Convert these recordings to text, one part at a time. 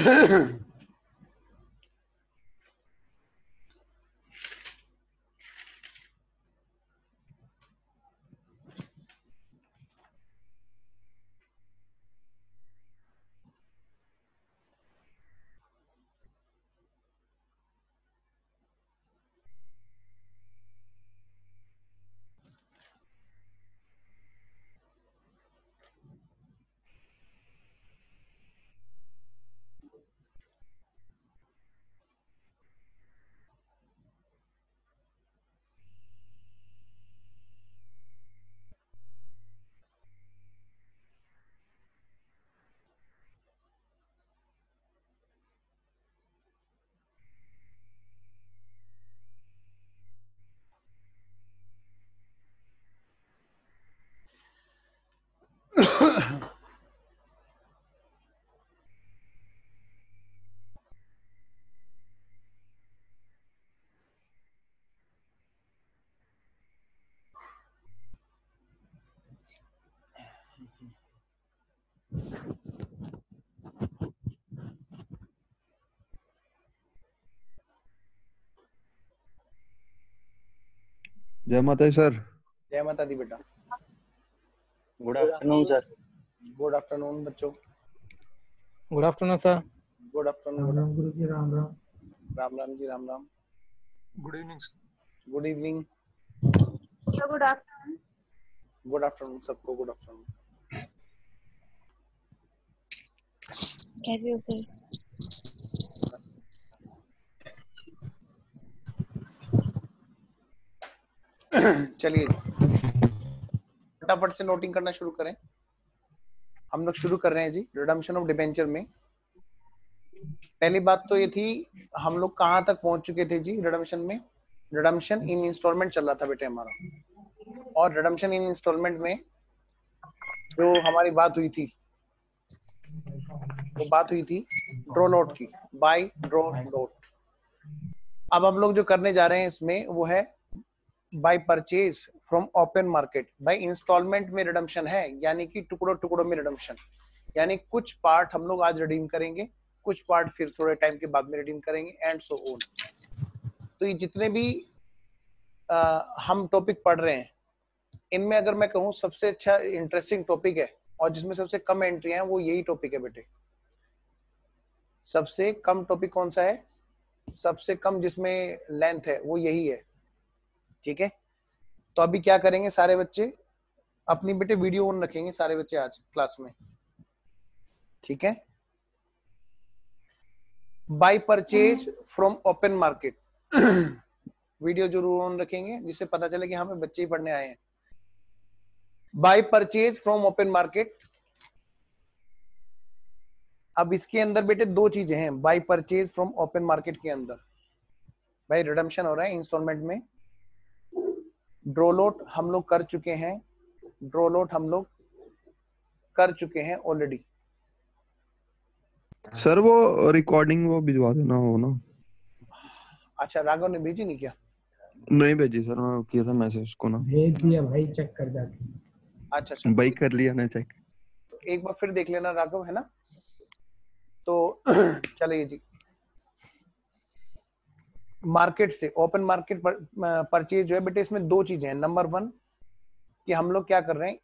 जय माता दी सर। जय माता दी बेटा। Good afternoon sir. Good afternoon बच्चों। Good afternoon sir. Good afternoon. Ram गुरु ji Ram Ram. Ram Ram ji Ram Ram. Good evening. Good evening. Good afternoon. Good afternoon सबको। Good afternoon. कैसे हो सर? चलिए फटाफट से नोटिंग करना शुरू करें। हम लोग शुरू कर रहे हैं जी रिडम्पशन ऑफ डिबेंचर में। पहली बात तो ये थी हम लोग कहां तक पहुंच चुके थे जी रिडम्पशन में। रिडम्पशन इन इंस्टॉलमेंट चल रहा था बेटे हमारा, और रिडम्पशन इन इंस्टॉलमेंट में जो हमारी बात हुई थी वो बात हुई थी ड्रॉ लॉट की, बाय ड्रॉ लॉट। अब हम लोग जो करने जा रहे हैं इसमें वो है buy purchase from open market. Buy installment में रिडम्पशन है, यानी कि टुकड़ों टुकड़ों में रिडम्पशन, यानी कुछ पार्ट हम लोग आज रिडीम करेंगे, कुछ पार्ट फिर थोड़े टाइम के बाद में रिडीम करेंगे, एंड सो ऑन। तो ये जितने भी हम टॉपिक पढ़ रहे हैं इनमें अगर मैं कहूँ सबसे अच्छा इंटरेस्टिंग टॉपिक है और जिसमें सबसे कम एंट्री है वो यही टॉपिक है बेटे। सबसे कम टॉपिक कौन सा है? सबसे कम जिसमें लेंथ है वो यही है। ठीक है, तो अभी क्या करेंगे सारे बच्चे अपनी बेटे वीडियो ऑन रखेंगे सारे बच्चे आज क्लास में। ठीक है, buy purchase from open market video जरूर ऑन रखेंगे जिससे पता चले कि हमें बच्चे ही पढ़ने आए हैं। Bye purchase from open market. अब इसके अंदर बेटे दो चीजें हैं bye purchase from open market के अंदर। भाई रिडम्पशन हो रहा है इंस्टॉलमेंट में। ड्रॉ लॉट हम लोग कर चुके हैं, ड्रॉ लॉट हम लोग कर चुके हैं ऑलरेडी। सर वो रिकॉर्डिंग वो भिजवा देना हो ना। अच्छा, राघव ने भेजी नहीं क्या? नहीं भेजी सर, मैं किया था मैसेज उसको ना। भेज दिया भाई, चेक कर जाके। अच्छा भाई कर लिया ना चेक। तो एक बार फिर देख लेना राघव, है ना? तो चलिए जी, मार्केट से ओपन मार्केट परचेज जो है बेटे इसमें दो चीजें हैं। नंबर वन कि हम लोग क्या कर रहे हैं,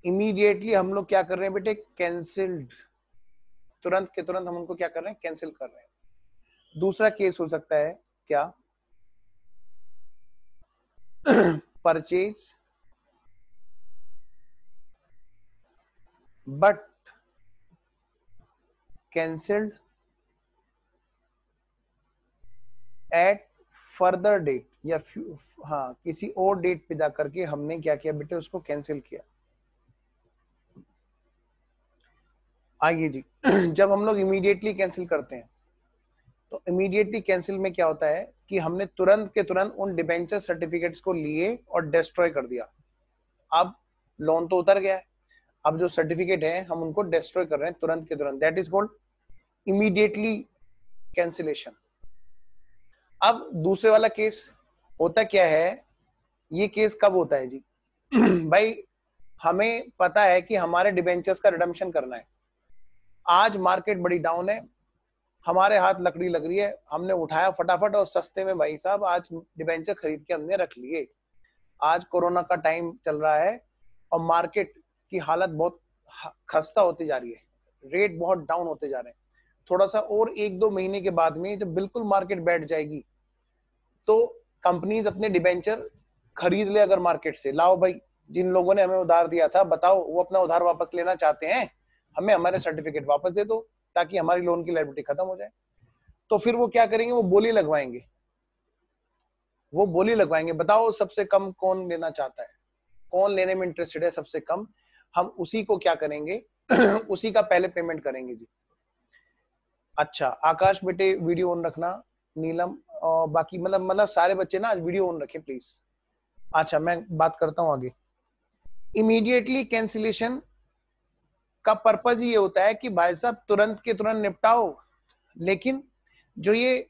इमीडिएटली हम लोग क्या कर रहे हैं बेटे, कैंसिल्ड, तुरंत के तुरंत हम उनको क्या कर रहे हैं, कैंसिल कर रहे हैं। दूसरा केस हो सकता है क्या, purchase but cancelled at further date, या हाँ किसी और डेट पे जाकर के हमने क्या किया बेटे, उसको कैंसिल किया। आइए जी, जब हम लोग इमीडिएटली कैंसिल करते हैं तो इमीडिएटली कैंसिल में क्या होता है कि हमने तुरंत के तुरंत उन डिबेंचर सर्टिफिकेट्स को लिए और डिस्ट्रॉय कर दिया। अब लोन तो उतर गया है, अब जो सर्टिफिकेट है हम उनको डिस्ट्रॉय कर रहे हैं तुरंत के तुरंत, that is called immediately cancellation. अब दूसरे वाला केस होता क्या है, ये केस कब होता है जी, भाई हमें पता है कि हमारे डिबेंचर्स का रिडम्पशन करना है। आज मार्केट बड़ी डाउन है, हमारे हाथ लकड़ी लग रही है, हमने उठाया फटाफट और सस्ते में भाई साहब आज डिबेंचर खरीद के हमने रख लिए। आज कोरोना का टाइम चल रहा है और मार्केट की हालत बहुत खस्ता होती जा रही है, रेट बहुत डाउन होते जा रहे हैं। थोड़ा सा और 1-2 महीने के बाद में जब बिल्कुल मार्केट बैठ जाएगी तो कंपनीज अपने डिबेंचर खरीद ले। अगर मार्केट से लाओ भाई, जिन लोगों ने हमें उधार दिया था बताओ वो अपना उधार वापस लेना चाहते हैं, हमें हमारे सर्टिफिकेट वापस दे दो ताकि हमारी लोन की लायबिलिटी खत्म हो जाए। तो फिर वो क्या करेंगे, वो बोली लगवाएंगे, वो बोली लगवाएंगे, बताओ सबसे कम कौन लेना चाहता है, कौन लेने में इंटरेस्टेड है सबसे कम, हम उसी को क्या करेंगे उसी का पहले पेमेंट करेंगे जी। अच्छा आकाश बेटे वीडियो ऑन रखना, नीलम और बाकी मतलब सारे बच्चे ना आज वीडियो ऑन रखें प्लीज। अच्छा मैं बात करता हूं आगे। इमीडिएटली कैंसिलेशन का पर्पज ये होता है कि भाई साहब तुरंत के तुरंत निपटाओ, लेकिन जो ये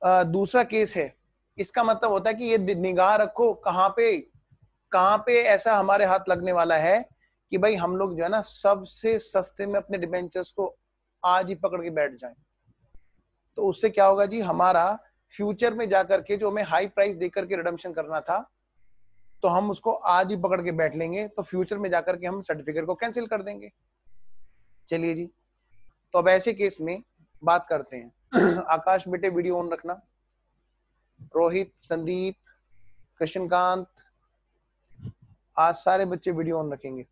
दूसरा केस है इसका मतलब होता है कि ये निगाह रखो कहां पे ऐसा हमारे हाथ लगने वाला है कि भाई हम लोग जो है ना सबसे सस्ते में अपने डिबेंचर्स को आज ही पकड़ के बैठ जाएं। तो उससे क्या होगा जी, हमारा फ्यूचर में जाकर के जो हमें हाई प्राइस देकर के रिडम्पशन करना था तो हम उसको आज ही पकड़ के बैठ लेंगे, तो फ्यूचर में जाकर के हम सर्टिफिकेट को कैंसिल कर देंगे। चलिए जी, तो अब ऐसे केस में बात करते हैं। आकाश बेटे वीडियो ऑन रखना, रोहित, संदीप, कृष्णकांत, आज सारे बच्चे वीडियो ऑन रखेंगे।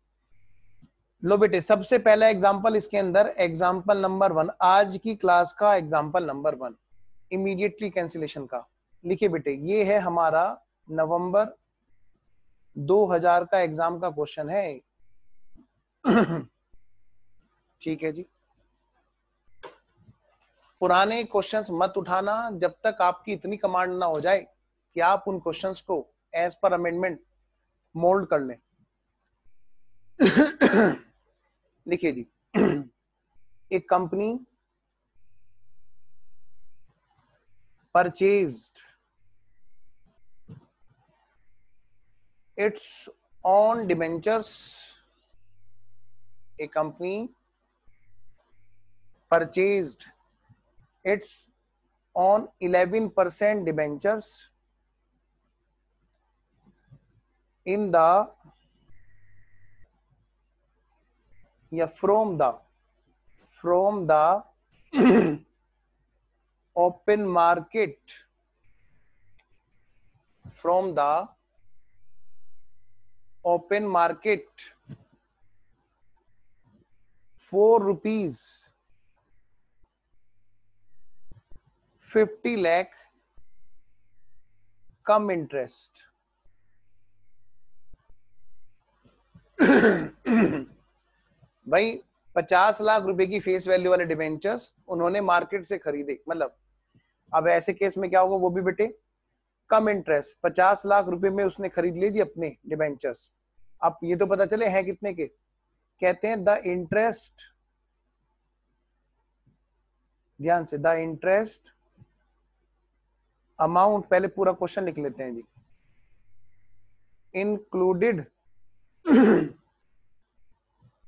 लो बेटे सबसे पहला एग्जांपल इसके अंदर, एग्जांपल नंबर 1, आज की क्लास का एग्जांपल नंबर 1 इमीडिएटली कैंसिलेशन का। लिखिए बेटे, ये है हमारा नवंबर 2000 का एग्जाम का क्वेश्चन है। ठीक है जी, पुराने क्वेश्चंस मत उठाना जब तक आपकी इतनी कमांड ना हो जाए कि आप उन क्वेश्चंस को एज पर अमेंडमेंट मोल्ड कर लें। लिखिए जी, एक company purchased its own debentures, a company purchased its own 11% debentures in the from the open market, from the open market ₹50 lakh come interest. भाई 50 लाख रुपए की फेस वैल्यू वाले debentures उन्होंने market से खरीदे, मतलब अब ऐसे केस में क्या होगा, वो भी बेटे कम इंटरेस्ट, 50 लाख रुपए में उसने खरीद लिए जी अपने डिबेंचर्स। अब ये तो पता चले हैं कितने के, कहते हैं द इंटरेस्ट, ध्यान से, द इंटरेस्ट अमाउंट, पहले पूरा क्वेश्चन लिख लेते हैं जी, इंक्लूडेड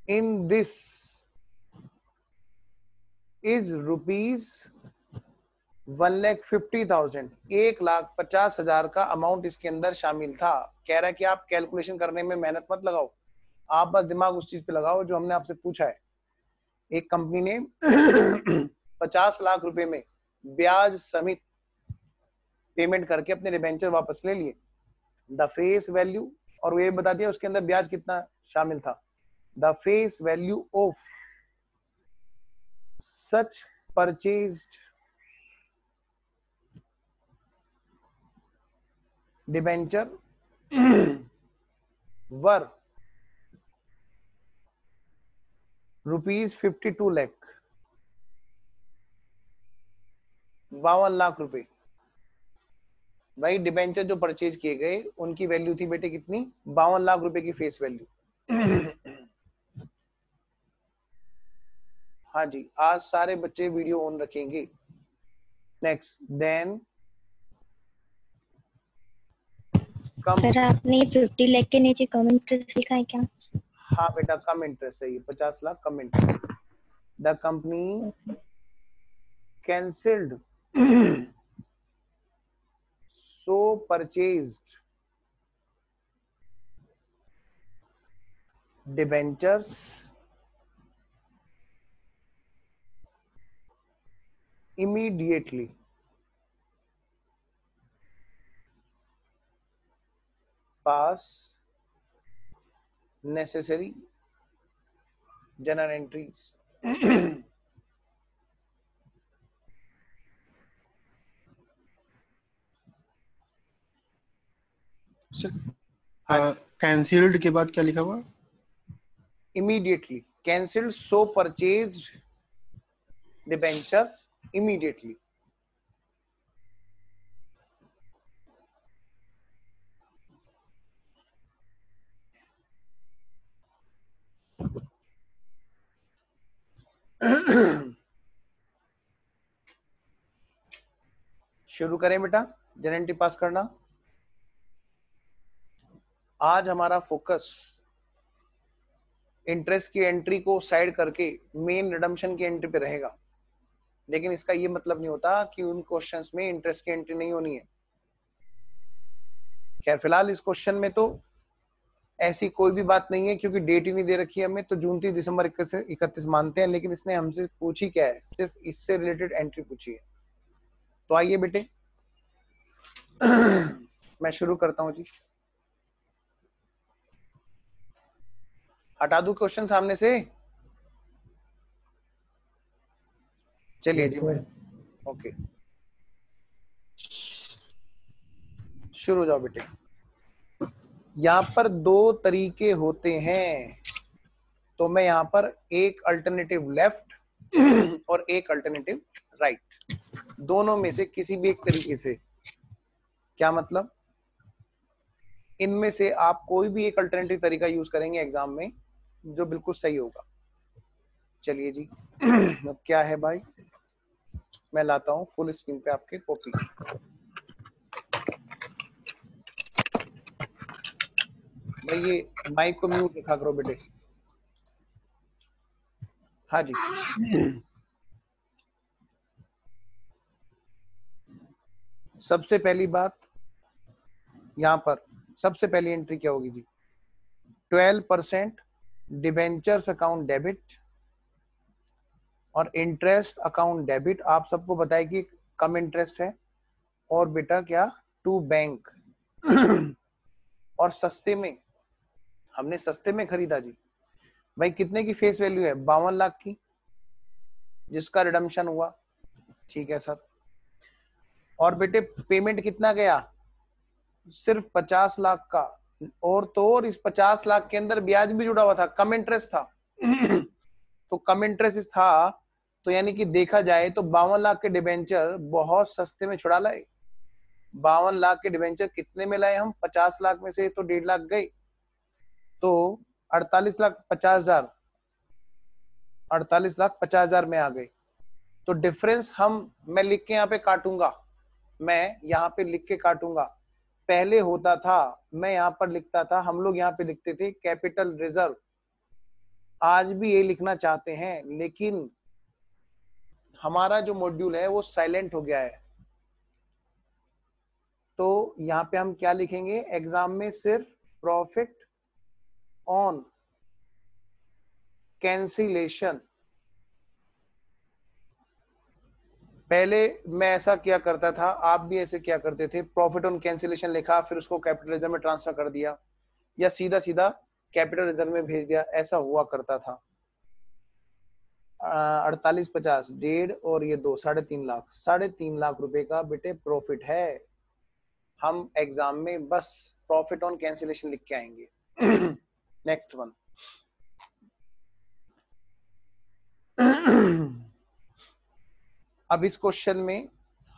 इन दिस इज ₹1,50,000, 1,50,000 का अमाउंट इसके अंदर शामिल था। कह रहा है कि आप कैलकुलेशन करने में मेहनत मत लगाओ, आप बस दिमाग उस चीज पे लगाओ जो हमने आपसे पूछा है। एक कंपनी ने 50 लाख रुपए में ब्याज समेत पेमेंट करके अपने डिबेंचर वापस ले लिए। द फेस वैल्यू, और वो ये बता दिया उसके अंदर ब्याज कितना शामिल था, the face value of such purchased debenture were ₹52 lakh, 52 lakh रुपए। भाई डिबेंचर जो परचेज किए गए उनकी वैल्यू थी बेटे कितनी, 52 लाख रुपए की फेस वैल्यू। हाँ जी, आज सारे बच्चे वीडियो ऑन रखेंगे। नेक्स्ट, देन कम, सर आपने 50 लाख के नीचे कम इंटरेस्ट लिखा है क्या? हाँ बेटा कम इंटरेस्ट है ये, 50 lakh cum interest. The company cancelled so purchased debentures immediately pass necessary journal entries cancelled के बाद क्या लिखा हुआ? immediately cancelled so purchased debentures immediately। शुरू करें बेटा जनरल एंट्री पास करना। आज हमारा फोकस इंटरेस्ट की एंट्री को साइड करके मेन रिडम्पशन की एंट्री पे रहेगा, लेकिन इसका ये मतलब नहीं होता कि उन क्वेश्चंस में इंटरेस्ट की एंट्री नहीं होनी है। खैर फिलहाल इस क्वेश्चन में तो ऐसी कोई भी बात नहीं है क्योंकि डेट ही नहीं दे रखी है हमें, तो जून 30 दिसंबर 31 मानते हैं, लेकिन इसने हमसे पूछी क्या है, सिर्फ इससे रिलेटेड एंट्री पूछी है। तो आइए बेटे मैं शुरू करता हूं जी। हटा दूं क्वेश्चन सामने से? चलिए जी मैं ओके शुरू हो जाओ बेटे। यहाँ पर दो तरीके होते हैं, तो मैं यहाँ पर एक अल्टरनेटिव लेफ्ट और एक अल्टरनेटिव राइट, दोनों में से किसी भी एक तरीके से, क्या मतलब इनमें से आप कोई भी एक अल्टरनेटिव तरीका यूज करेंगे एग्जाम में जो बिल्कुल सही होगा। चलिए जी अब क्या है भाई, मैं लाता हूं फुल स्क्रीन पे आपके कॉपी। भाई ये माइक को म्यूट रखा करो बेटे। हाँ जी सबसे पहली बात यहां पर सबसे पहली एंट्री क्या होगी जी, 12% डिबेंचर्स अकाउंट डेबिट और इंटरेस्ट अकाउंट डेबिट। आप सबको बताया कि कम इंटरेस्ट है और बेटा क्या टू बैंक और सस्ते में, हमने सस्ते में खरीदा जी। भाई कितने की फेस वैल्यू है, 52 लाख की, जिसका रिडम्पशन हुआ। ठीक है सर। और बेटे पेमेंट कितना गया, सिर्फ 50 लाख का, और तो और इस 50 लाख के अंदर ब्याज भी जुड़ा हुआ था, कम इंटरेस्ट था तो कम इंटरेस्ट था, तो यानी कि देखा जाए तो 52 लाख के डिबेंचर बहुत सस्ते में छुड़ा लाए। 52 लाख के डिबेंचर कितने में लाए हम, 50 लाख में से तो 1.5 लाख गए, तो 48,50,000 में आ गए। तो डिफरेंस मैं लिख के यहाँ पे काटूंगा, मैं यहाँ पे लिख के काटूंगा। पहले होता था मैं यहाँ पर लिखता था, हम लोग यहाँ पे लिखते थे कैपिटल रिजर्व, आज भी ये लिखना चाहते हैं, लेकिन हमारा जो मॉड्यूल है वो साइलेंट हो गया है। तो यहाँ पे हम क्या लिखेंगे एग्जाम में, सिर्फ प्रॉफिट ऑन कैंसिलेशन। पहले मैं ऐसा किया करता था, आप भी ऐसे क्या करते थे, प्रॉफिट ऑन कैंसिलेशन लिखा, फिर उसको कैपिटल रिजर्व में ट्रांसफर कर दिया या सीधा सीधा कैपिटल रिजर्व में भेज दिया, ऐसा हुआ करता था। 48, 50, 1.5 और ये 2, 3.5 लाख, 3.5 लाख रुपए का बेटे प्रॉफिट है। हम एग्जाम में बस प्रॉफिट ऑन कैंसिलेशन लिख के आएंगे। नेक्स्ट वन अब इस क्वेश्चन में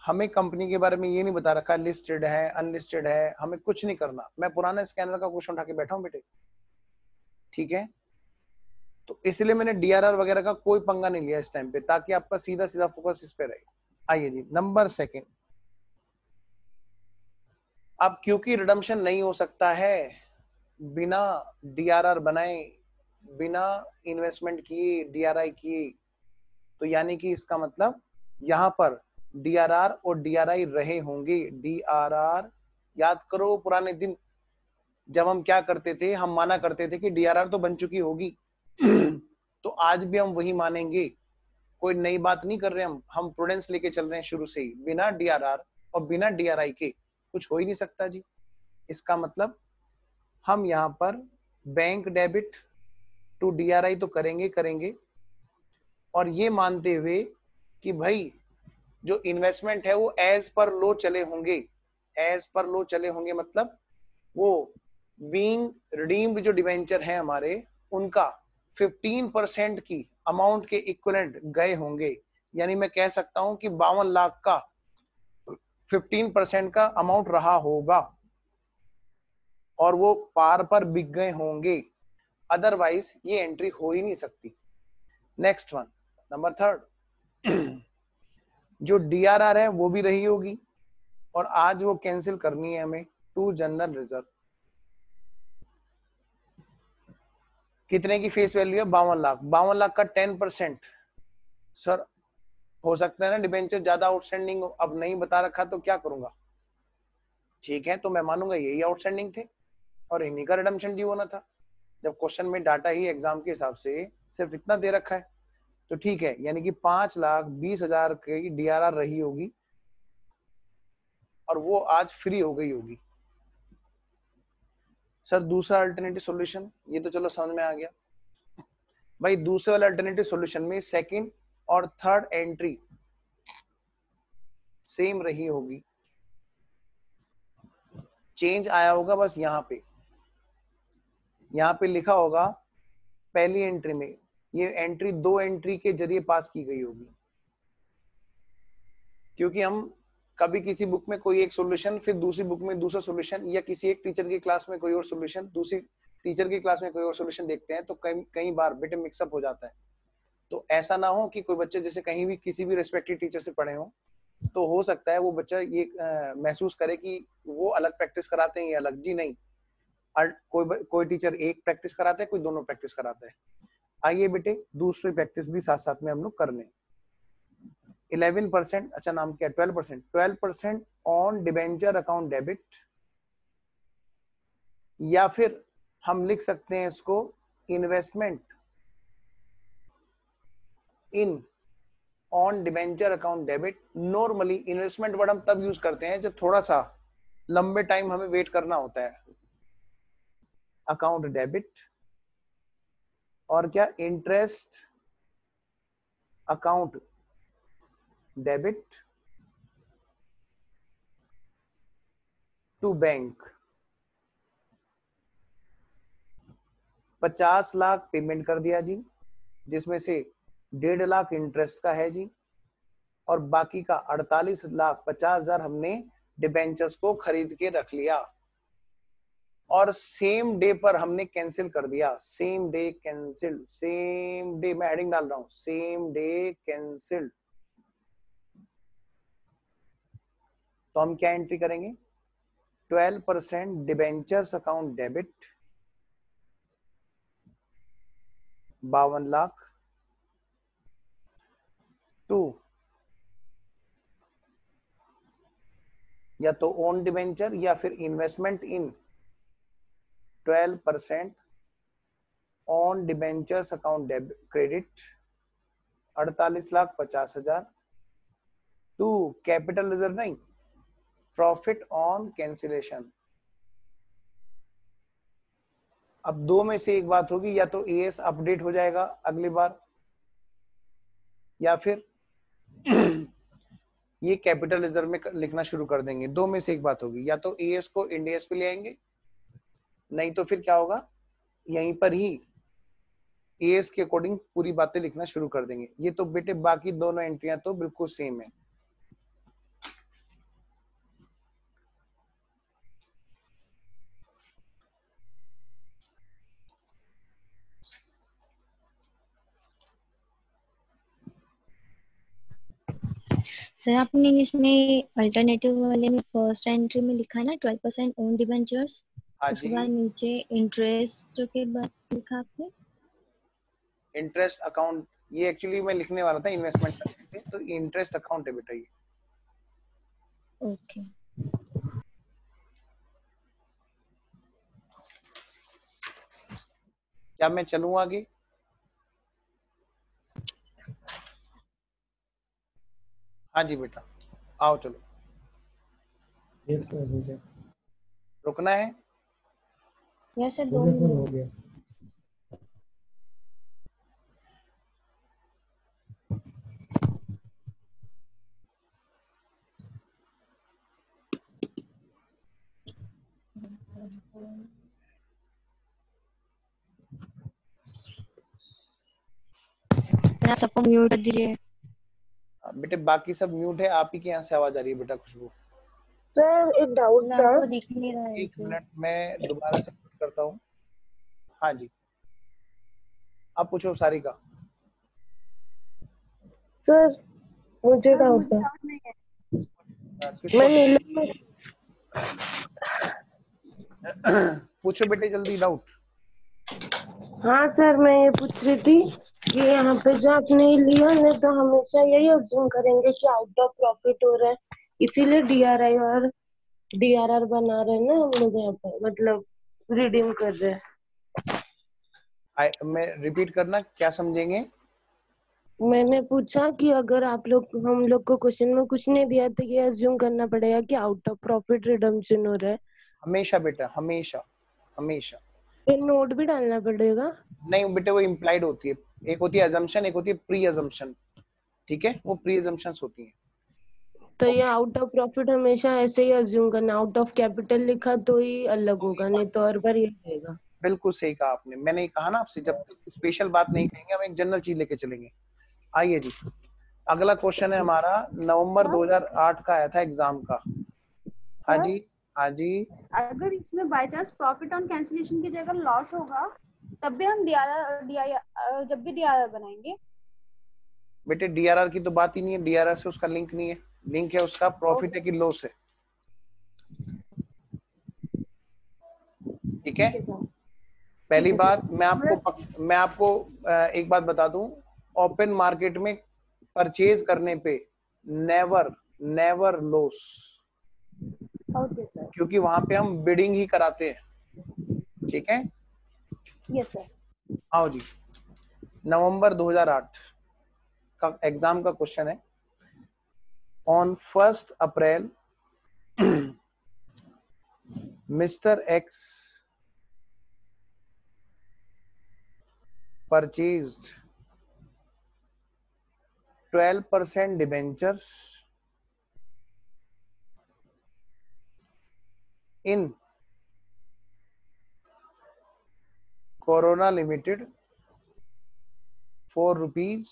हमें कंपनी के बारे में ये नहीं बता रखा, लिस्टेड है अनलिस्टेड है, हमें कुछ नहीं करना। मैं पुराना स्कैनर का क्वेश्चन उठा के बैठा हूं बेटे, ठीक है। तो इसलिए मैंने डीआरआर वगैरह का कोई पंगा नहीं लिया इस टाइम पे, ताकि आपका सीधा सीधा फोकस इस पे रहे। आइए जी नंबर सेकंड, अब क्योंकि रिडम्पशन नहीं हो सकता है बिना डीआरआर बनाए, बिना इन्वेस्टमेंट किए, डीआरआई किए, तो यानी कि इसका मतलब यहां पर डीआरआर और डीआरआई रहे होंगे। डीआरआर याद करो पुराने दिन जब हम क्या करते थे, हम माना करते थे कि डीआरआर तो बन चुकी होगी तो आज भी हम वही मानेंगे, कोई नई बात नहीं कर रहे हम प्रूडेंस लेके चल रहे हैं शुरू से ही। बिना डीआरआर और बिना डीआरआई के कुछ हो ही नहीं सकता जी। इसका मतलब हम यहाँ पर बैंक डेबिट टू डीआरआई तो करेंगे, और ये मानते हुए कि भाई जो इन्वेस्टमेंट है वो एज पर लो चले होंगे। एज पर लो चले होंगे मतलब वो बीइंग रिडीम्ड जो डिवेंचर है हमारे, उनका 15% की अमाउंट के इक्विवेलेंट गए होंगे। यानी मैं कह सकता हूं कि 52 लाख का 15% का अमाउंट रहा होगा और वो पार पर बिक गए होंगे, अदरवाइज ये एंट्री हो ही नहीं सकती। नेक्स्ट वन, नंबर 3, जो डीआरआर है वो भी रही होगी और आज वो कैंसिल करनी है हमें टू जनरल रिजर्व। कितने की फेस वैल्यू है? 52 लाख। 52 लाख का 10%, सर हो सकता है ना डिबेंचर ज्यादा आउटस्टैंडिंग हो, अब नहीं बता रखा तो क्या करूंगा? ठीक है, तो मैं मानूंगा यही आउटस्टैंडिंग थे और इन्हीं का रिडम्पशन ड्यू होना था। जब क्वेश्चन में डाटा ही एग्जाम के हिसाब से सिर्फ इतना दे रखा है तो ठीक है, यानी कि 5,20,000 की डीआरआर रही होगी और वो आज फ्री हो गई होगी। सर दूसरा अल्टरनेटिव सॉल्यूशन, ये तो चलो समझ में आ गया भाई। दूसरे वाले अल्टरनेटिव सॉल्यूशन में सेकंड और थर्ड एंट्री सेम रही होगी, चेंज आया होगा बस यहाँ पे लिखा होगा पहली एंट्री में ये एंट्री 2 एंट्री के जरिए पास की गई होगी, क्योंकि हम कभी किसी बुक में कोई एक सॉल्यूशन, फिर दूसरी बुक में दूसरा सॉल्यूशन, या किसी एक टीचर की क्लास में कोई और सॉल्यूशन, दूसरी टीचर की क्लास में कोई और सॉल्यूशन देखते हैं तो कई बार बेटे मिक्सअप हो जाता है। तो ऐसा ना हो कि कोई बच्चे जैसे कहीं भी किसी भी रेस्पेक्टिव टीचर से पढ़े हो तो हो सकता है वो बच्चा ये महसूस करे कि वो अलग प्रैक्टिस कराते हैं, ये अलग। जी नहीं, कोई टीचर एक प्रैक्टिस कराता है, कोई दोनों प्रैक्टिस कराता है। आइए बेटे दूसरी प्रैक्टिस भी साथ साथ में हम लोग कर लें। 11%, अच्छा नाम क्या? 12% ऑन डिबेंचर अकाउंट डेबिट, या फिर हम लिख सकते हैं इसको investment in on debenture account debit. Normally investment word हम तब यूज करते हैं जब थोड़ा सा लंबे टाइम हमें वेट करना होता है। अकाउंट डेबिट और क्या? Interest account debit to bank. 50 lakh payment कर दिया जी, जिसमें से 1.5 लाख इंटरेस्ट का है जी, और बाकी का 48,50,000 हमने डिबेंचर्स को खरीद के रख लिया और सेम डे पर हमने कैंसिल कर दिया। Same day cancel, same day, मैं हेडिंग डाल रहा हूं, सेम डे कैंसिल। तो हम क्या एंट्री करेंगे? 12% debentures account debit 52 lakh to या तो ओन डिबेंचर या फिर investment in 12% on debentures account debit credit 48,50,000 to capital reserve, नहीं, प्रॉफिट ऑन कैंसिलेशन। अब दो में से एक बात होगी, या तो एएस अपडेट हो जाएगा अगली बार, या फिर ये कैपिटल रिजर्व में लिखना शुरू कर देंगे। दो में से एक बात होगी, या तो एएस को इंडियस पे ले आएंगे, नहीं तो फिर क्या होगा, यहीं पर ही एएस के अकॉर्डिंग पूरी बातें लिखना शुरू कर देंगे। ये तो बेटे बाकी दोनों एंट्रियां तो बिल्कुल सेम है। सर आपने इसमें अल्टरनेटिव वाले में फर्स्ट एंट्री में लिखा है ना 12% ओन डिबेंचर्स, हाँ उसके जी, बाद नीचे इंटरेस्ट के बाद लिखा आपने। इंटरेस्ट अकाउंट, ये एक्चुअली मैं लिखने वाला था इन्वेस्टमेंट करने पे, तो इंटरेस्ट अकाउंट है बेटा ये। ओके क्या मैं चलूं आगे? हाँ जी बेटा, आओ चलो। यस सर हो गया। रुकना है? यस सर, हो 2 गया सर, हो मिनट। गया। सर आप सबको म्यूट कर दीजिए। बेटे बाकी सब म्यूट है, आप ही के यहाँ से आवाज आ रही है बेटा खुशबू। सर एक डाउट सर था। आपको दिख नहीं रहा है एक तो। मिनट, मैं दोबारा से म्यूट करता हूँ। हाँ जी, आप पूछो सारिका। सर मुझे सर डाउट मुझे था। डाउट नहीं है। किसको? मैं नीलम, पूछो बेटे जल्दी डाउट। हाँ सर मैं ये पूछ रही थी कि यहाँ पे जो आपने लिया है तो हमेशा यही अज्यूम करेंगे कि आउट ऑफ प्रॉफिट हो रहा है, इसीलिए डीआरआई और डीआरआर बना रहे हैं ना हम लोग यहाँ पे, मतलब रिडीम कर रहे हैं। मैं रिपीट करना, क्या समझेंगे? मैंने पूछा कि अगर आप लोग हम लोग को क्वेश्चन में कुछ नहीं दिया तो ये अज्यूम करना पड़ेगा कि आउट ऑफ प्रॉफिट रिडम्पशन हो रहा है। हमेशा बेटा, हमेशा हमेशा। ये नोट भी डालना पड़ेगा? नहीं बेटे, वो इम्प्लाइड होती है। एक होती है अजम्पशन, एक होती है प्री अजम्पशन। ठीक है, वो प्री अजम्पशंस होती हैं। तो ये आउट ऑफ प्रॉफिट हमेशा ऐसे ही अज्यूम करना, आउट ऑफ कैपिटल लिखा तो ही अलग होगा, नहीं तो हर बार ये रहेगा। बिल्कुल सही कहा आपने। मैंने कहा ना आपसे, जब तक स्पेशल बात नहीं कहेंगे हम एक जनरल चीज लेके चलेंगे। आइए जी, अगला क्वेश्चन है हमारा, नवंबर 2008 का आया था एग्जाम का। हाँ सर जी, हाँ जी। अगर इसमें by chance profit on cancellation की जगह लॉस होगा तब भी हम जब भी डीआरआर बनाएंगे। बेटे डीआरआर की तो बात ही नहीं है, डीआरआर से उसका लिंक नहीं है। लिंक है उसका प्रॉफिट है कि लॉस है। ठीक है, पहली बात मैं आपको एक बात बता दूं, ओपन मार्केट में परचेज करने पे never never loss, okay sir. क्योंकि वहां पे हम बिडिंग ही कराते हैं। ठीक है, यस सर। आओ जी, नवंबर 2008 का एग्जाम का क्वेश्चन है। On 1 April mister x purchased 12% debentures in Corona Limited for rupees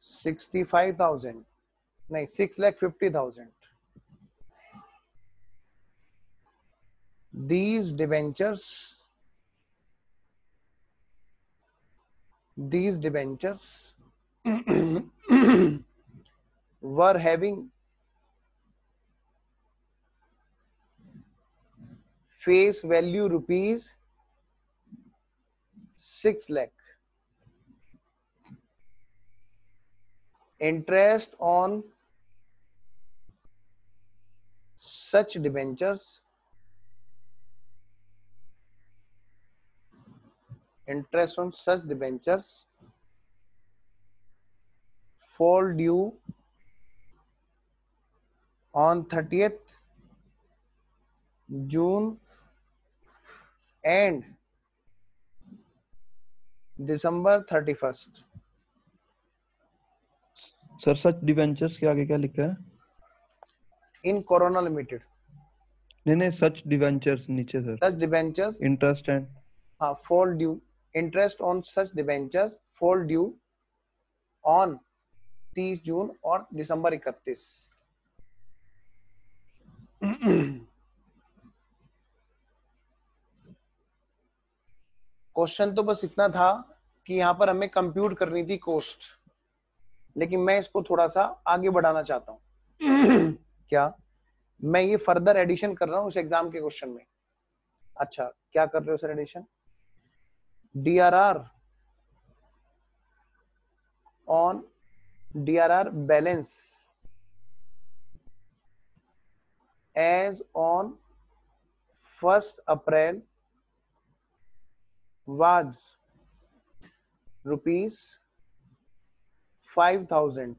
65,000, नहीं 6,50,000. These debentures were having face value rupees 6 lakh. Interest on such debentures fall due on 30th June and December 31st. Sir such debentures के आगे क्या लिखा है? In Corona Limited. नहीं सच debentures नीचे sir. Such debentures interest and fall due. Interest on such debentures fall due on 30 जून और दिसंबर 31। Question तो बस इतना था कि यहाँ पर हमें कंप्यूट करनी थी कॉस्ट। लेकिन मैं इसको थोड़ा सा आगे बढ़ाना चाहता हूं। क्या मैं ये फर्दर एडिशन कर रहा हूं उस एग्जाम के क्वेश्चन में? अच्छा, क्या कर रहे हो sir addition? DRR on DRR balance as on 1st April was rupees 5,000,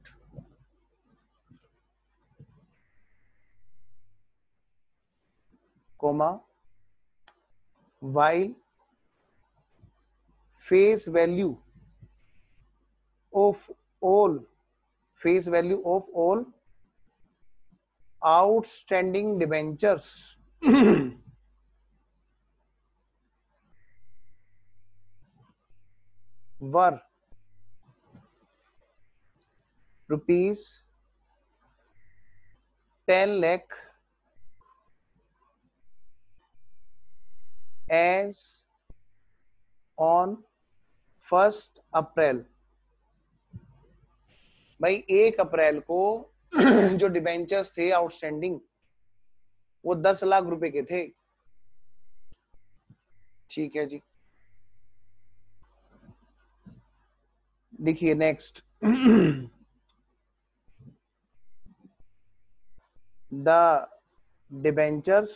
comma, while face value of all outstanding debentures were rupees 10 lakh as on 1st April। भाई 1 अप्रैल को जो डिबेंचर्स थे आउटस्टैंडिंग वो 10 लाख रुपए के थे। ठीक है जी, देखिए next. The debentures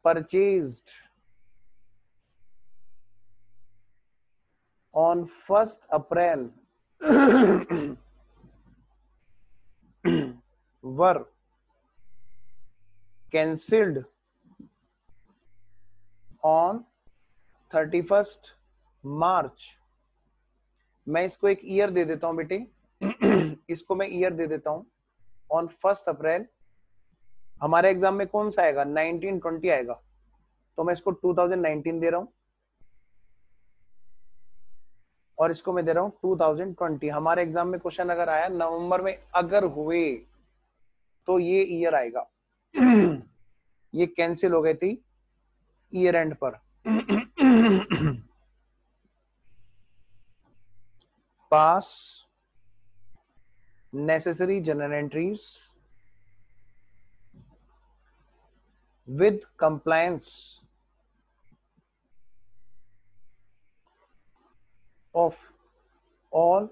purchased on 1st April were cancelled on 31st March। मैं इसको एक ईयर दे देता हूं बेटे, इसको मैं ईयर दे देता हूं। ऑन 1st अप्रैल हमारे एग्जाम में कौन सा आएगा? 1920 आएगा, तो मैं इसको 2019 दे रहा हूं और इसको मैं दे रहा हूं 2020। हमारे एग्जाम में क्वेश्चन अगर आया नवंबर में अगर हुए तो ये ईयर आएगा। ये कैंसिल हो गई थी ईयर एंड पर। पास necessary journal entries with compliance of all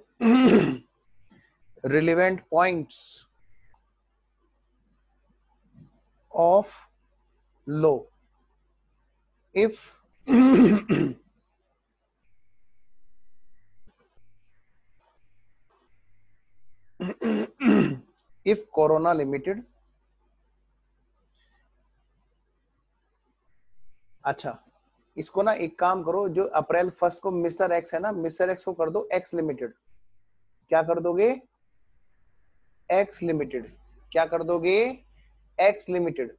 relevant points of law if if Corona Limited। अच्छा, इसको ना एक काम करो, जो अप्रैल 1 को मिस्टर एक्स है ना, मिस्टर एक्स को कर दो एक्स लिमिटेड। क्या कर दोगे? X limited. क्या कर दोगे? X limited.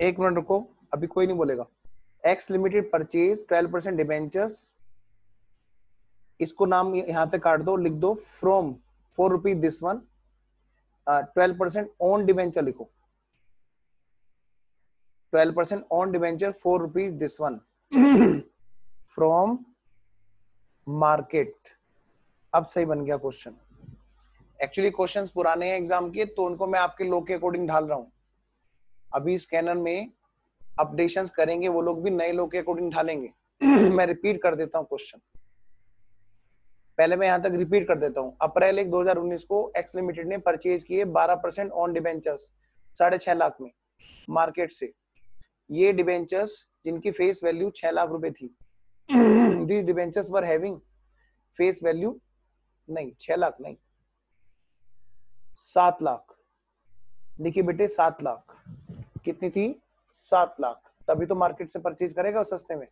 एक मिनट रुको, अभी कोई नहीं बोलेगा। एक्स लिमिटेड परचेज 12% डिबेंचर्स, इसको नाम यहां पे काट दो, लिख दो from 4 rupees this one. 12% on debenture लिखो, 12% on debenture 4 rupees this one from market. अब सही बन गया क्वेश्चन। एक्चुअली क्वेश्चंस पुराने हैं एग्जाम के, तो उनको मैं आपके लॉ के अकॉर्डिंग ढाल रहा हूं। अभी स्कैनर में अपडेशंस करेंगे वो लोग भी नए लॉ के अकॉर्डिंग ढालेंगे। मैं रिपीट कर देता हूं क्वेश्चन, पहले मैं यहां तक रिपीट कर देता हूं। अप्रैल 1 2019 को एक्स लिमिटेड ने परचेज किए 12% ऑन डिबेंचर्स 6.5 लाख में मार्केट से। ये डिबेंचर्स जिनकी फेस वैल्यू 6 लाख रुपए थी, these debentures were having face value नहीं 6 लाख नहीं 7 लाख। देखिए बेटे 7 लाख कितनी थी? 7 लाख। तभी तो मार्केट से परचेज करेगा सस्ते में।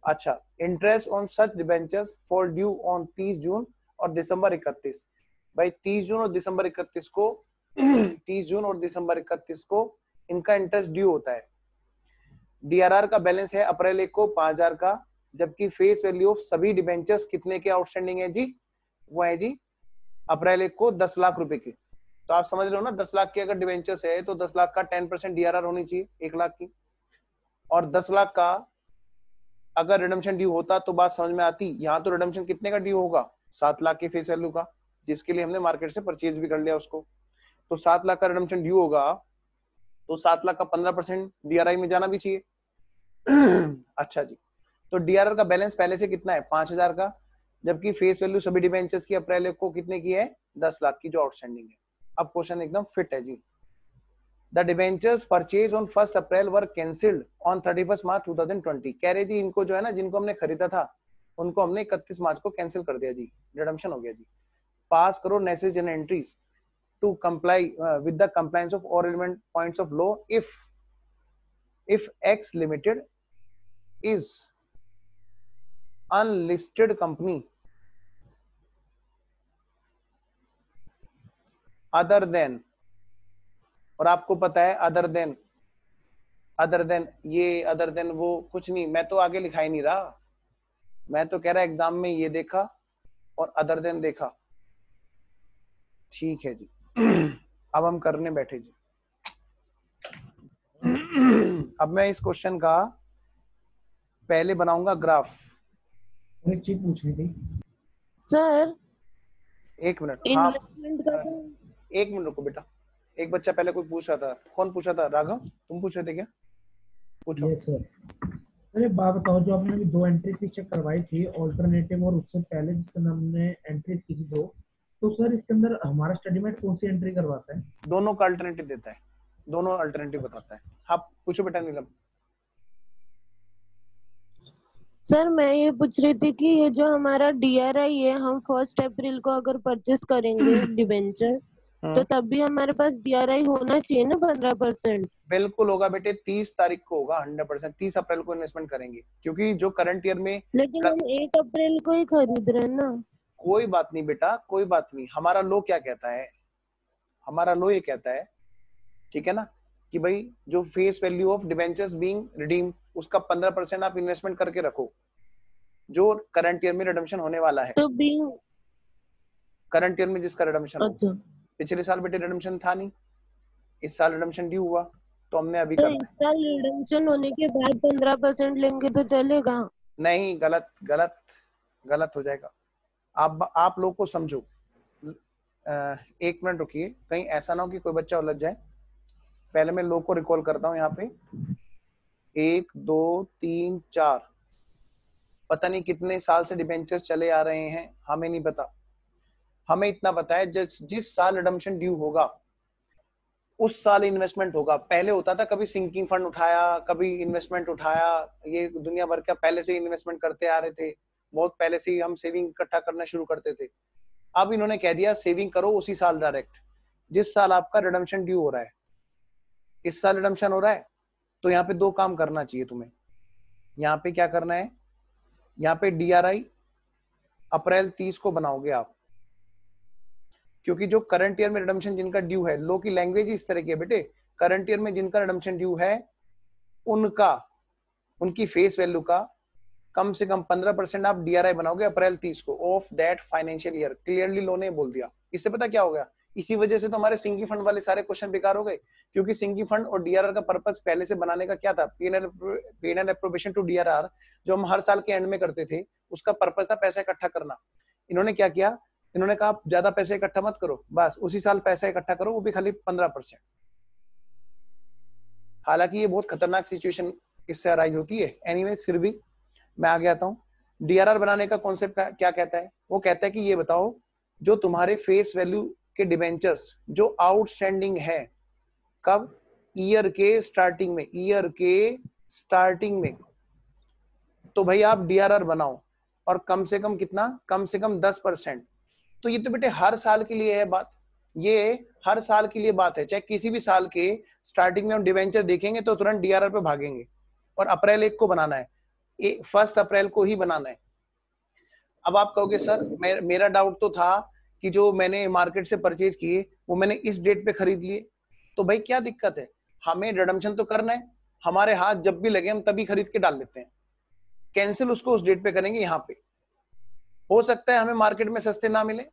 अच्छा, interest on such debentures for due on 30 जून और दिसंबर 31। भाई 30 जून और दिसंबर 31 को 30 जून और दिसंबर 31 को इनका इंटरेस्ट ड्यू होता है। डीआरआर का बैलेंस है अप्रैल 1 को 5000 का, जबकि फेस वैल्यू ऑफ सभी डिबेंचर्स कितने के आउटस्टैंडिंग है जी? वो है जी अप्रैल 1 को 10 लाख रुपए की, तो आप समझ रहे हो ना 10 लाख की अगर डिवेंचर्स है तो 10 लाख का 10% डीआरआर होनी चाहिए 1 लाख की, और 10 लाख का अगर रिडम्पशन ड्यू होता तो बात समझ में आती। यहाँ तो रिडम्पशन कितने का ड्यू होगा, 7 लाख के फेस वैल्यू का, जिसके लिए हमने मार्केट से परचेज भी कर लिया उसको। तो 7 लाख का रिडम्पशन ड्यू होगा तो 7 लाख का 15% डीआरआई में जाना भी चाहिए। अच्छा जी, तो डीआरआर का बैलेंस पहले से कितना है 5000 का, जबकि फेस वैल्यू सभी डिवेंचर्स की अप्रैल 1 को कितने की है 10 लाख की जो आउटस्टैंडिंग है। अब क्वेश्चन एकदम फिट है जी। The debentures purchased on 1 April were cancelled on 31 March 2020। कह रहे जी इनको जो है ना, जिनको हमने खरीदा था उनको हमने 31 मार्च को कैंसिल कर दिया जी, रिडम्पशन हो गया जी। पास करो necessary and entries to comply with the compliance of all relevant points of law if X Limited is unlisted company other than, और आपको पता है अदर देन ये अदर देन वो कुछ नहीं, मैं तो आगे लिखा ही नहीं रहा, मैं तो कह रहा एग्जाम में ये देखा और अदर देन देखा। ठीक है जी। अब हम करने बैठे जी। अब मैं इस क्वेश्चन का पहले बनाऊंगा ग्राफ। एक चीज पूछनी थी सर। एक मिनट, हाँ इन्वेस्टमेंट का तो एक मिनट रुको बेटा, एक बच्चा पहले कोई पूछ रहा था, कौन पूछ रहा था? राघव तुम पूछ रहे थे क्या? पूछो। ये सर, अरे बात बताओ, जो आपने अभी 2 एंट्री चेक करवाई थी ऑल्टरनेटिव और उससे पहले जिसके अंदर हमने एंट्री की थी 2, तो सर इसके अंदर हमारा स्टडी मेट कौन सी एंट्री करवाता है? दोनों का अल्टरनेटिव देता है, दोनों अल्टरनेटिव बताता है। हाँ पूछो बेटा नीलम। सर मैं ये पूछ रही थी कि ये जो हमारा डीआरआई है, हम 1 अप्रैल को अगर परचेस करेंगे डिबेंचर, तो तब भी हमारे पास डीआरआई होना चाहिए ना 15%? बिल्कुल होगा बेटे, 30 तारीख को होगा 100%। 30 अप्रैल को इन्वेस्टमेंट करेंगे, क्योंकि जो करंट ईयर में, लेकिन हम 1 अप्रैल को ही खरीद रहे हैं ना। कोई बात नहीं बेटा, कोई बात नहीं। हमारा लो क्या कहता है, हमारा लो ये कहता है, ठीक है ना, कि भाई जो face value of debentures being redeem उसका 15% आप इन्वेस्टमेंट करके रखो, जो करंट ईयर में रिडम्पशन होने वाला है। तो बीइंग करंट ईयर में जिसका रिडम्पशन, अच्छा, पिछले साल बेटे रिडम्पशन था नहीं, इस साल रिडम्पशन ड्यू हुआ तो हमने अभी तो करना इस साल रिडम्पशन होने के बाद 15% लेंगे तो चलेगा? नहीं, गलत गलत गलत हो जाएगा। आप लोग को समझो, 1 मिनट रुकिए, कहीं ऐसा ना हो कि कोई बच्चा उलझ जाए। पहले मैं लोग को रिकॉल करता हूँ। यहाँ पे 1 2 3 4 पता नहीं कितने साल से डिबेंचर्स चले आ रहे हैं, हमें नहीं पता। हमें इतना पता है जिस साल रिडम्पशन ड्यू होगा उस साल इन्वेस्टमेंट होगा। पहले होता था कभी सिंकिंग फंड उठाया, कभी इन्वेस्टमेंट उठाया, ये दुनिया भर का पहले से इन्वेस्टमेंट करते आ रहे थे, बहुत पहले से ही हम सेविंग इकट्ठा करना शुरू करते थे। अब इन्होंने कह दिया सेविंग करो उसी साल डायरेक्ट, जिस साल आपका रिडम्पशन ड्यू हो रहा है। इस साल रिडम्पशन हो रहा है तो यहाँ पे 2 काम करना चाहिए तुम्हें। यहाँ पे क्या करना है, यहाँ पे डीआरआई अप्रैल 30 को बनाओगे आप, क्योंकि जो करंट ईयर में रिडम्पशन जिनका ड्यू है, लो की लैंग्वेज इस तरह की है बेटे, करंट ईयर में जिनका रिडम्पशन ड्यू है उनकी फेस वैल्यू का कम से कम 15% आप डीआरआई बनाओगे अप्रैल 30 को of that financial year. Clearly लो ने बोल दिया। इससे पता क्या हो गया, इसी वजह से तो हमारे सिंकी फंड वाले सारे क्वेश्चन बेकार हो गए, क्योंकि सिंकी फंड और डीआरआर का पर्पस पहले से बनाने का क्या था, पीएनएल अप्रोबेशन टू डीआरआर, जो हम हर साल के एंड में करते थे, उसका पर्पस था पैसा इकट्ठा करना। इन्होंने क्या किया, इन्होंने कहा आप ज्यादा पैसे इकट्ठा मत करो, बस उसी साल पैसा इकट्ठा करो, वो भी खाली 15%। हालांकि ये बहुत खतरनाक सिचुएशन इससे अराइज होती है। एनीवेज फिर भी मैं आगे आता हूँ। डीआरआर बनाने का कॉन्सेप्ट क्या कहता है, वो कहता है कि ये बताओ जो तुम्हारे फेस वैल्यू के डिबेंचर्स जो आउटस्टैंडिंग है, कब, ईयर के स्टार्टिंग में, ईयर के स्टार्टिंग में, तो भाई आप डीआरआर बनाओ, और कम से कम कितना, कम से कम 10%। तो ये तो बेटे हर साल के लिए है बात, ये हर साल के लिए बात है। चाहे किसी भी साल के स्टार्टिंग में हम डिवेंचर देखेंगे तो तुरंत डीआरआर पे भागेंगे, और अप्रैल 1 को बनाना है, 1 अप्रैल को ही बनाना है। अब आप कहोगे सर मेरा डाउट तो था कि जो मैंने मार्केट से परचेज किए वो मैंने इस डेट पे खरीद लिए, तो भाई क्या दिक्कत है, हमें रिडम्पशन तो करना है, हमारे हाथ जब भी लगे हम तभी खरीद के डाल देते हैं, कैंसिल उसको उस डेट पे करेंगे। यहाँ पे हो सकता है हमें मार्केट में सस्ते ना मिले,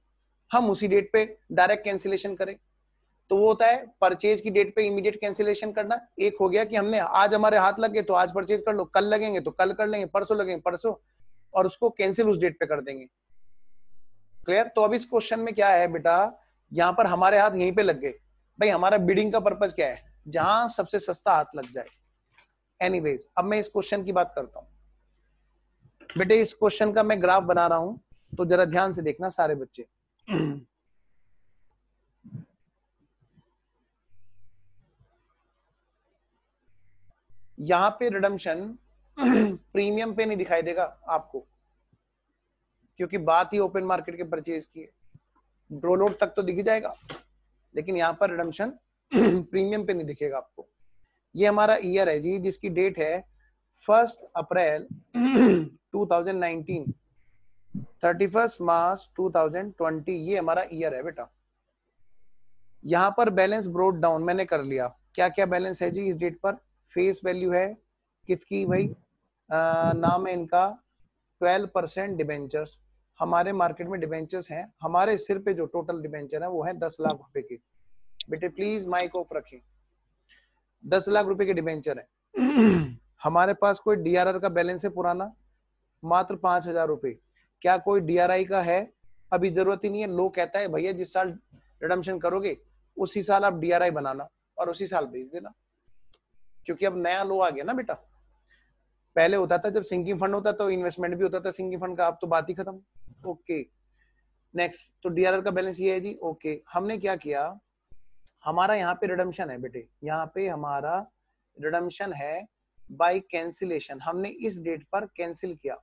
हम उसी डेट पे डायरेक्ट कैंसिलेशन करें, तो वो होता है परचेज की डेट पे इमीडिएट कैंसिलेशन करना। एक हो गया कि हमने आज हमारे हाथ लगे तो आज परचेज कर लो, कल लगेंगे तो कल कर लेंगे, परसों लगेंगे परसों, और उसको कैंसिल उस डेट पे कर देंगे। क्लियर? तो अब इस क्वेश्चन में क्या है बेटा, यहाँ पर हमारे हाथ यहीं पे लग गए। भाई हमारा बिडिंग का पर्पज क्या है, जहां सबसे सस्ता हाथ लग जाए। एनीवेज, अब मैं इस क्वेश्चन की बात करता हूं बेटे। इस क्वेश्चन का मैं ग्राफ बना रहा हूं, तो जरा ध्यान से देखना सारे बच्चे। यहां पे रिडम्पशन प्रीमियम पे नहीं दिखाई देगा आपको, क्योंकि बात ही ओपन मार्केट के परचेज की है। ड्रॉ लोड तक तो दिख जाएगा, लेकिन यहाँ पर रिडम्पशन प्रीमियम पे नहीं दिखेगा आपको। ये हमारा ईयर है जी, जिसकी डेट है 1 अप्रैल 2019, 31 मार्च 2020, ये हमारा ईयर है बेटा। यहाँ पर बैलेंस ब्रोट डाउन मैंने कर लिया। क्या क्या बैलेंस है जी इस डेट पर? फेस वैल्यू है किसकी भाई, नाम है इनका 12% डिबेंचर्स। हमारे मार्केट में डिबेंचर्स हैं, हमारे सिर पे जो टोटल डिबेंचर है वो है 10 लाख रुपए के। बेटे प्लीज माइक ऑफ रखें। 10 लाख रुपए के डिबेंचर है। हमारे पास कोई डीआरआर का बैलेंस है पुराना, मात्र 5,000 रुपए। क्या कोई डीआरआई का है? अभी जरूरत ही नहीं है। लो कहता है भैया जिस साल रिडम्पशन करोगे उसी साल आप डीआरआई बनाना और उसी साल भेज देना, क्योंकि अब नया लो आ गया ना बेटा। पहले होता था जब सिंकिंग फंड होता तो इन्वेस्टमेंट भी होता था सिंकिंग फंड का, अब तो बात ही खत्म। ओके नेक्स्ट, तो डीआरआर का बैलेंस ये है जी। ओके, हमने क्या किया, हमारा यहाँ पे रिडम्पशन है बेटे, यहाँ पे हमारा रिडम्पशन है बाय कैंसिलेशन। हमने इस डेट पर कैंसिल किया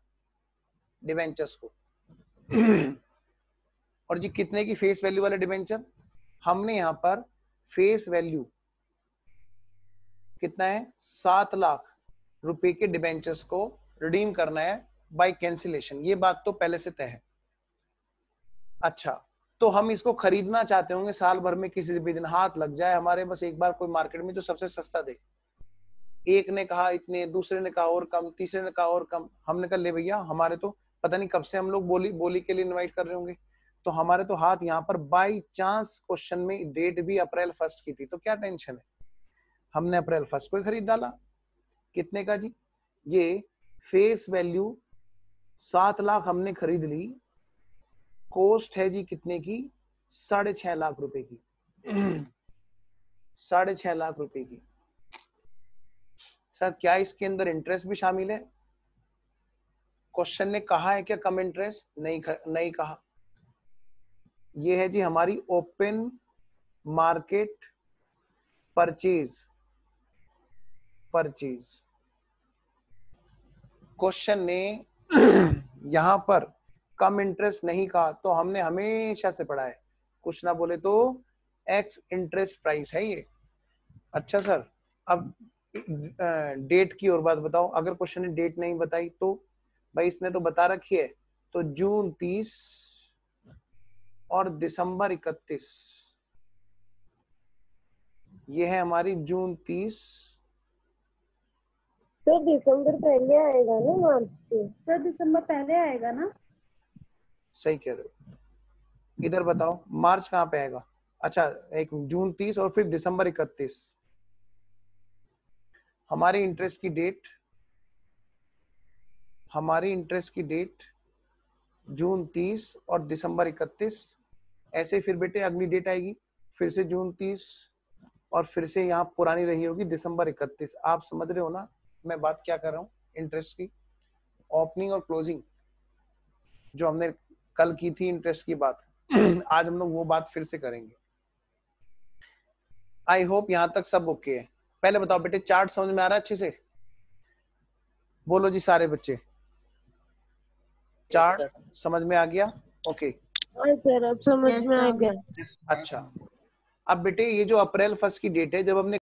डिवेंचर्स को। और जी कितने की फेस वैल्यू वाले डिवेंचर? हमने यहाँ पर फेस वैल्यू कितना है, 7 लाख रुपए के डिवेंचर्स को रिडीम करना है बाय कैंसिलेशन। ये बात तो पहले से तय है। अच्छा, तो हम इसको खरीदना चाहते होंगे साल भर में, किसी भी दिन हाथ लग जाए हमारे, बस एक बार कोई मार्केट में जो सबसे सस्ता दे। एक ने कहा इतने, दूसरे ने कहा और कम, तीसरे ने कहा और कम। हमने कहा ले भैया, हमारे तो पता नहीं कब से हम लोग बोली के लिए इनवाइट कर रहे होंगे, तो हमारे तो हाथ यहाँ पर बाई चांस क्वेश्चन में डेट भी अप्रैल 1 की थी, तो क्या टेंशन है। हमने अप्रैल 1 को ही खरीद डाला। कितने का जी? ये फेस वैल्यू 7 लाख हमने खरीद ली। कॉस्ट है जी कितने की, 6.5 लाख रुपए की। 6.5 लाख रुपए की। सर क्या इसके अंदर इंटरेस्ट भी शामिल है? क्वेश्चन ने कहा है क्या कम इंटरेस्ट? नहीं कहा। ये है जी हमारी ओपन मार्केट परचेज। क्वेश्चन ने यहां पर कम इंटरेस्ट नहीं कहा, तो हमने हमेशा से पढ़ा है कुछ ना बोले तो एक्स इंटरेस्ट प्राइस है ये। अच्छा सर, अब डेट की और बात बताओ। अगर क्वेश्चन ने डेट नहीं बताई तो भाई इसने तो बता रखी है, तो जून 30 और दिसंबर 31, ये है हमारी जून 30। तो दिसंबर पहले आएगा ना मार्च से? सर दिसंबर पहले आएगा ना? सही कह रहे हो। इधर बताओ मार्च कहाँ पे आएगा? अच्छा, एक जून 30 और फिर दिसंबर 31। हमारी इंटरेस्ट की डेट जून 30 और दिसंबर 31। ऐसे फिर बेटे अगली डेट आएगी फिर से जून 30 और फिर से यहाँ पुरानी रही होगी दिसंबर 31। आप समझ रहे हो ना मैं बात क्या कर रहा हूँ? इंटरेस्ट की ओपनिंग और क्लोजिंग जो हमने कल की थी इंटरेस्ट की बात, आज हम लोग वो बात फिर से करेंगे। आई होप यहां तक सब ओके है। पहले बताओ बेटे, चार्ट समझ में आ रहा है अच्छे से? बोलो जी सारे बच्चे, चार्ट समझ में आ गया? ओके सर अब समझ में आ गया। अच्छा, अब बेटे ये जो अप्रैल 1 की डेट है, जब हमने